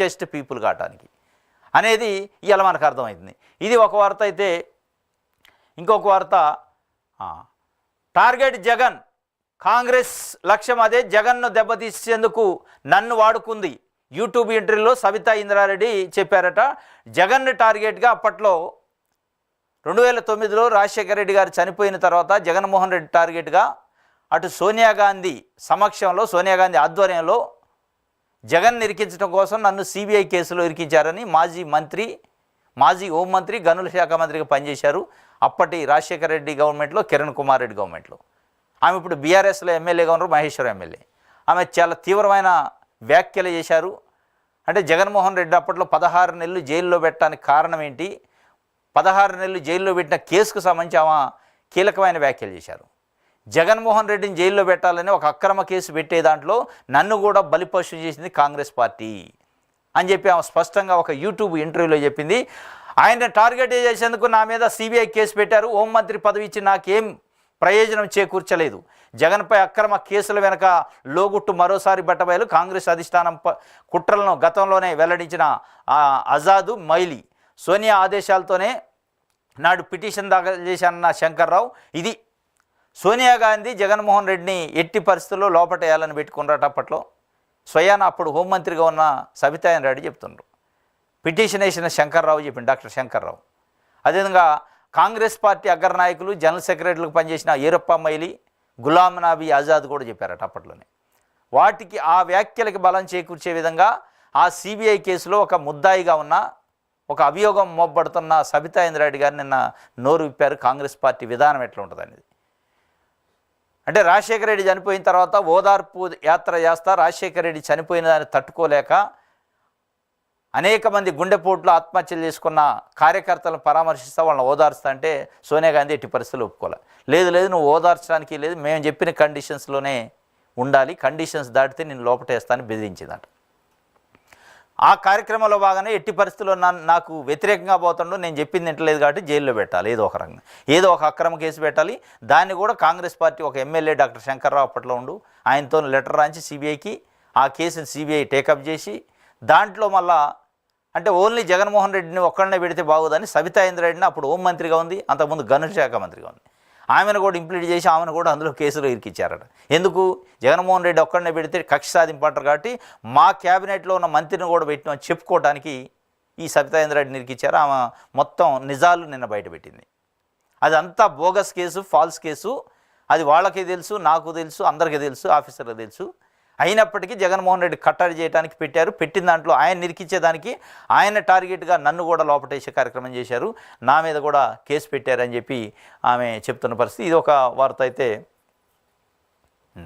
Richest people కావటానికి అనేది ఇవాళ మనకు అర్థమవుతుంది. ఇది ఒక వార్త అయితే, ఇంకొక వార్త టార్గెట్ జగన్, కాంగ్రెస్ లక్ష్యం అదే, జగన్ను దెబ్బతీసేందుకు నన్ను వాడుకుంది. యూట్యూబ్ ఇంటర్వ్యూలో సబితా ఇంద్రారెడ్డి చెప్పారట. జగన్ని టార్గెట్గా అప్పట్లో 2009లో రాజశేఖర రెడ్డి గారు చనిపోయిన తర్వాత జగన్మోహన్ రెడ్డి టార్గెట్గా అటు సోనియా గాంధీ సమక్షంలో, సోనియా గాంధీ ఆధ్వర్యంలో జగన్ ఇరికించడం కోసం నన్ను సిబిఐ కేసులో ఇరికించారని మాజీ హోంమంత్రి, గనుల శాఖ మంత్రిగా పనిచేశారు అప్పటి రాజశేఖర రెడ్డి గవర్నమెంట్లో, కిరణ్ కుమార్ రెడ్డి గవర్నమెంట్లో. ఆమె ఇప్పుడు బీఆర్ఎస్లో ఎమ్మెల్యేగా ఉన్నారు, మహేశ్వరం ఎమ్మెల్యే. ఆమె చాలా తీవ్రమైన వ్యాఖ్యలు చేశారు. అంటే జగన్మోహన్ రెడ్డి అప్పట్లో 16 నెలలు జైల్లో పెట్టడానికి కారణం ఏంటి, 16 నెలలు జైల్లో పెట్టిన కేసుకు సంబంధించి ఆమె కీలకమైన వ్యాఖ్యలు చేశారు. జగన్మోహన్ రెడ్డిని జైల్లో పెట్టాలని ఒక అక్రమ కేసు పెట్టే దాంట్లో నన్ను కూడా బలిపశు చేసింది కాంగ్రెస్ పార్టీ అని చెప్పి ఆమె స్పష్టంగా ఒక యూట్యూబ్ ఇంటర్వ్యూలో చెప్పింది. ఆయన టార్గెట్ చేసేందుకు నా మీద సిబిఐ కేసు పెట్టారు. హోంమంత్రి పదవి ఇచ్చి నాకేం ప్రయోజనం చేకూర్చలేదు. జగన్పై అక్రమ కేసుల వెనక లోగుట్టు మరోసారి బట్టబయలు. కాంగ్రెస్ అధిష్టానం కుట్రలను గతంలోనే వెల్లడించిన ఆజాదు మైలీ, సోనియా ఆదేశాలతోనే నాడు పిటిషన్ దాఖలు చేశానన్న శంకర్రావు. ఇది సోనియా గాంధీ జగన్మోహన్ రెడ్డిని ఎట్టి పరిస్థితుల్లో లోపటేయాలని పెట్టుకున్నారట అప్పట్లో. స్వయాన అప్పుడు హోంమంత్రిగా ఉన్న సబితా రెడ్డి చెప్తున్నారు. పిటిషన్ వేసిన శంకర్రావు చెప్పింది, డాక్టర్ శంకర్రావు. అదేవిధంగా కాంగ్రెస్ పార్టీ అగ్రనాయకులు, జనరల్ సెక్రటరీలకు పనిచేసిన ఈరప్ప మైలీ, గులాం నబీ ఆజాద్ కూడా చెప్పారట అప్పట్లోనే. వాటికి ఆ వ్యాఖ్యలకి బలం చేకూర్చే విధంగా ఆ సిబిఐ కేసులో ఒక ముద్దాయిగా ఉన్న, ఒక అభియోగం మోపబడుతున్న సబితా రెడ్డి గారు నిన్న నోరు విప్పారు. కాంగ్రెస్ పార్టీ విధానం ఎట్లా ఉంటుంది అనేది. అంటే రాజశేఖర రెడ్డి చనిపోయిన తర్వాత ఓదార్పు యాత్ర చేస్తా, రాజశేఖర రెడ్డి చనిపోయిన దాన్ని తట్టుకోలేక అనేక మంది గుండెపోట్లు ఆత్మహత్యలు చేసుకున్న కార్యకర్తలను పరామర్శిస్తా, వాళ్ళని ఓదార్స్తా అంటే సోనియా గాంధీ ఎట్టి పరిస్థితులు ఒప్పుకోలే. లేదు నువ్వు ఓదార్చడానికి లేదు, మేము చెప్పిన కండిషన్స్లోనే ఉండాలి, కండిషన్స్ దాటితే నేను లోపటేస్తానని బెదిరించిందట. ఆ కార్యక్రమంలో భాగంగా ఎట్టి పరిస్థితుల్లో నాకు వ్యతిరేకంగా పోతుండో, నేను చెప్పింది వింటలేదు కాబట్టి జైల్లో పెట్టాలి, ఏదో ఒక రంగం, ఏదో ఒక అక్రమ కేసు పెట్టాలి. దాన్ని కూడా కాంగ్రెస్ పార్టీ ఒక ఎమ్మెల్యే డాక్టర్ శంకర్రావు అప్పట్లో ఉండు, ఆయనతో లెటర్ రాంచి సిబిఐకి ఆ కేసుని సిబిఐ టేకప్ చేసి దాంట్లో మళ్ళా అంటే ఓన్లీ జగన్మోహన్ రెడ్డిని ఒక్కడనే పెడితే బాగోదని సబితా రెడ్డిని అప్పుడు హోంమంత్రిగా ఉంది, అంతకుముందు గనుల శాఖ మంత్రిగా ఉంది, ఆమెను కూడా ఇంప్లీట్ చేసి ఆమెను కూడా అందులో కేసులో ఇరికిచ్చారట. ఎందుకు, జగన్మోహన్ రెడ్డి ఒక్కడనే పెడితే కక్ష సాధింపంటారు కాబట్టి మా క్యాబినెట్లో ఉన్న మంత్రిని కూడా పెట్టినామని చెప్పుకోవడానికి ఈ సబితా రెడ్డిని ఇరికిచ్చారు. ఆమె మొత్తం నిజాలు నిన్న బయటపెట్టింది. అదంతా బోగస్ కేసు, ఫాల్స్ కేసు. అది వాళ్ళకి తెలుసు, నాకు తెలుసు, అందరికీ తెలుసు, ఆఫీసర్లకు తెలుసు. అయినప్పటికీ జగన్మోహన్ రెడ్డి కట్టడి చేయడానికి పెట్టారు. పెట్టిన దాంట్లో ఆయన నిరికించేదానికి ఆయన టార్గెట్గా నన్ను కూడా లోపటేసే కార్యక్రమం చేశారు, నా మీద కూడా కేసు పెట్టారని చెప్పి ఆమె చెప్తున్న పరిస్థితి. ఇది ఒక వార్త అయితే.